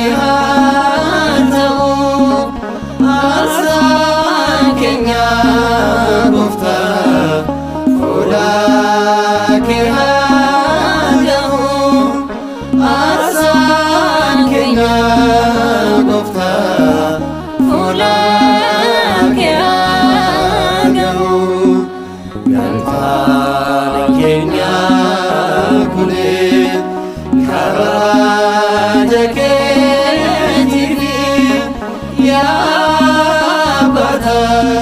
Ya Badaita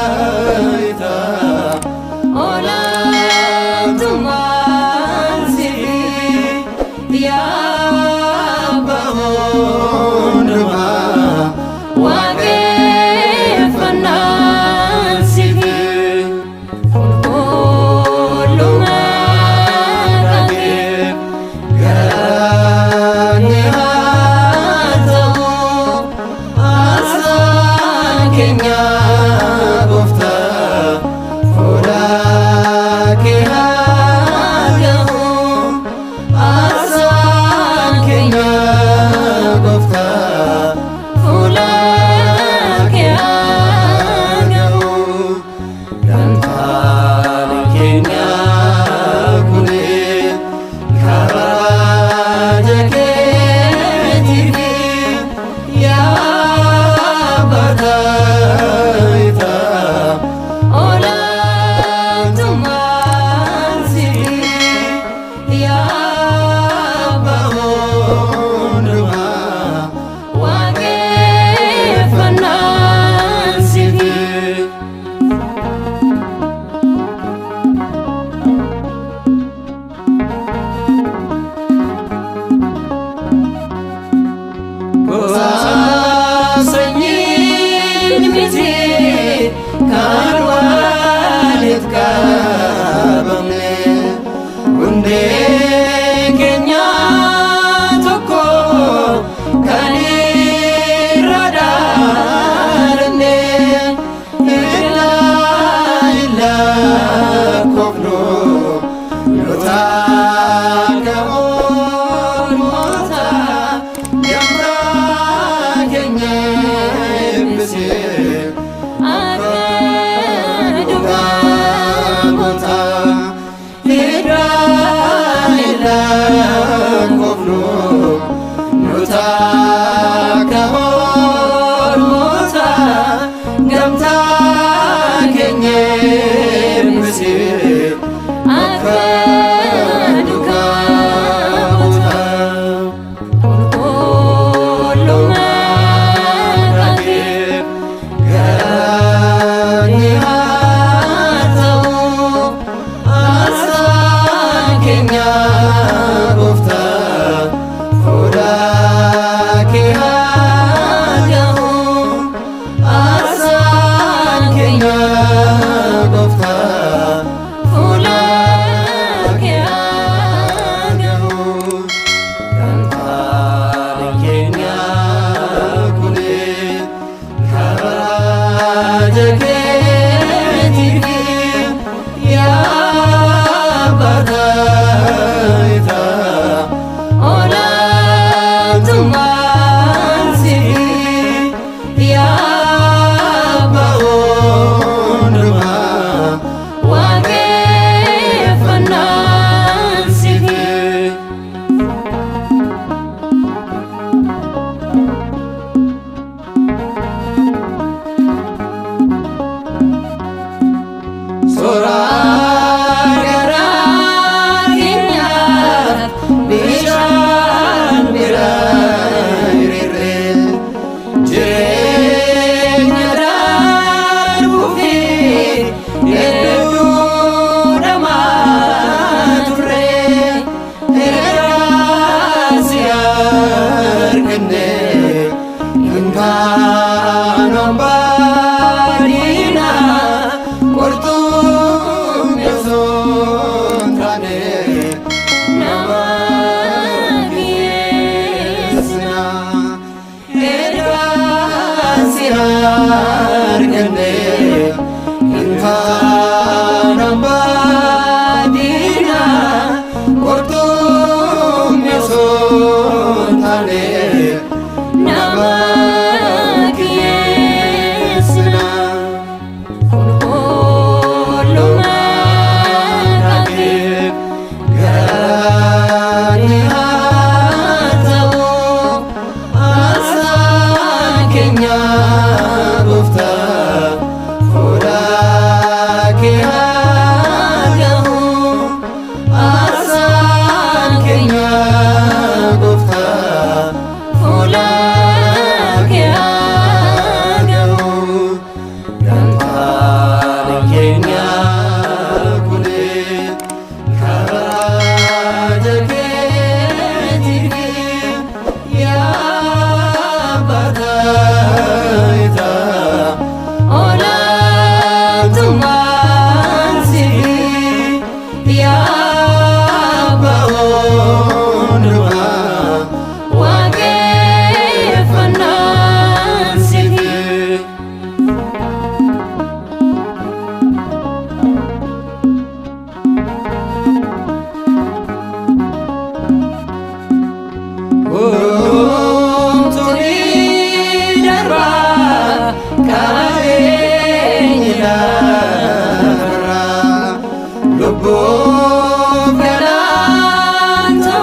lubbuuf galaana'oo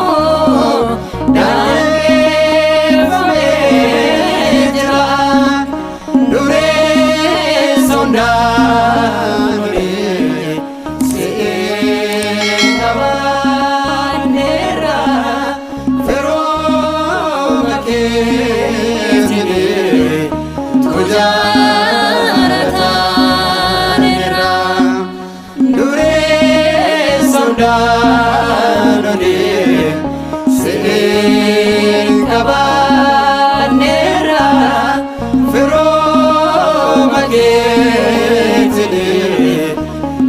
daangeffamee jira dureessa hundaan olii si'een qabanneerra firooma keetiin tujaarataneerra dureessa hundaan olii si'een qabanneerra firooma keetiin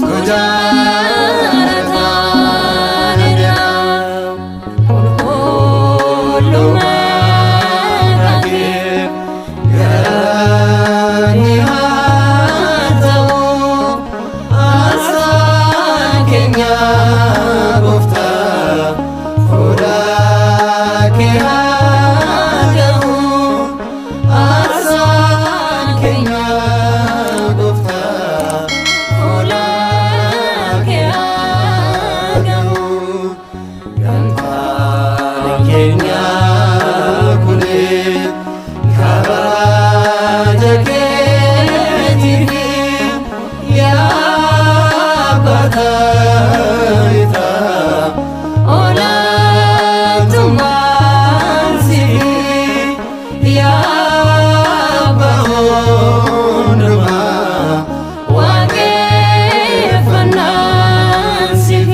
tujaarataneerra qulqullummaa keef garani haa ta'u arsaan keenya Gooftaa fuula kee haa ga'u arsaan keenya Gooftaa fuula kee haa ga'u gamtaan keenya kunis kabaja keetiif yaabbatayta olaantummaan siif yaabba hundumaa waaqeffannaan siif.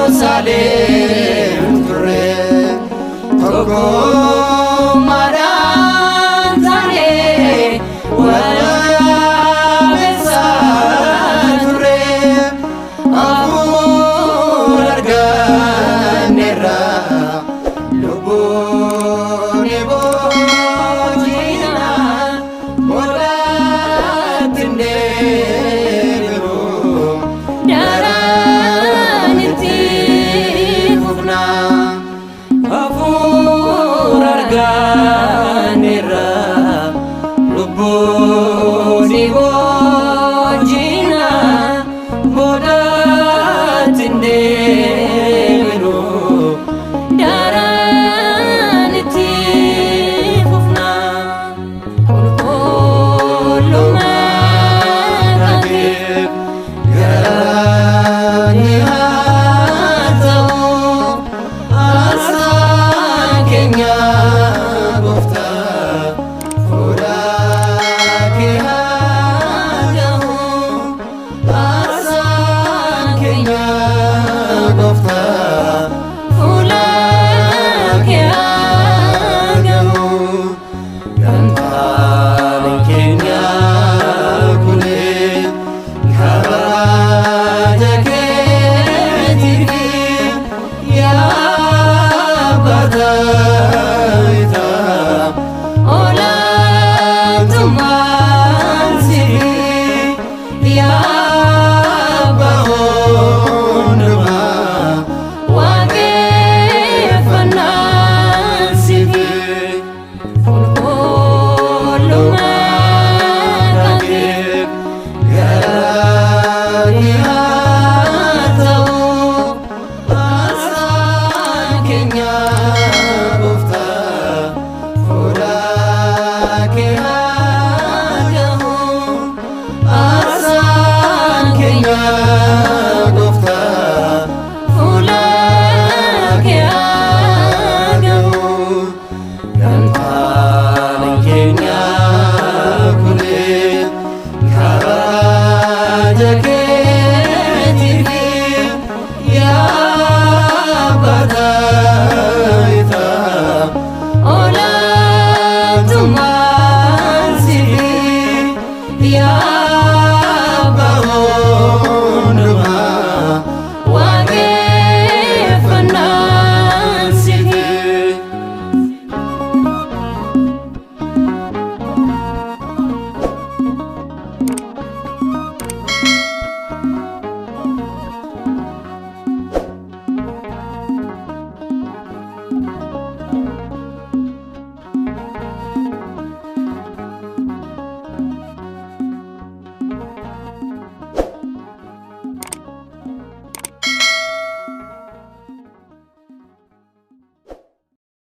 Yerusaalem turre tokkummaadhaan taanee waraabessaa turre hafuura arganneerra lubbuun boojina boodatti hin deebi'u daraan itti fufna hafuura arganneerra lubbuun boojina boodatti hin deebi'u daraan itti fufna qulqullummaa keef garani haa ta'u arsaan keenya Gooftaa fuula kee haa ga'u arsaan keenya Gooftaa fuula kee haa ga'u gamtaan keenya kunis kabaja keetiif yaabbatayta olaantummaan siif yaabba hundumaa waaqeffannaan siif. Qulqullummaa keef garani haa ta'u arsaan keenya Gooftaa fuula kee haa ga'u arsaan keenya Gooftaa fuula kee haa ga'u gamtaan keenya kunis kabaja keetiif yaabbatayta olaantummaan siif yaabba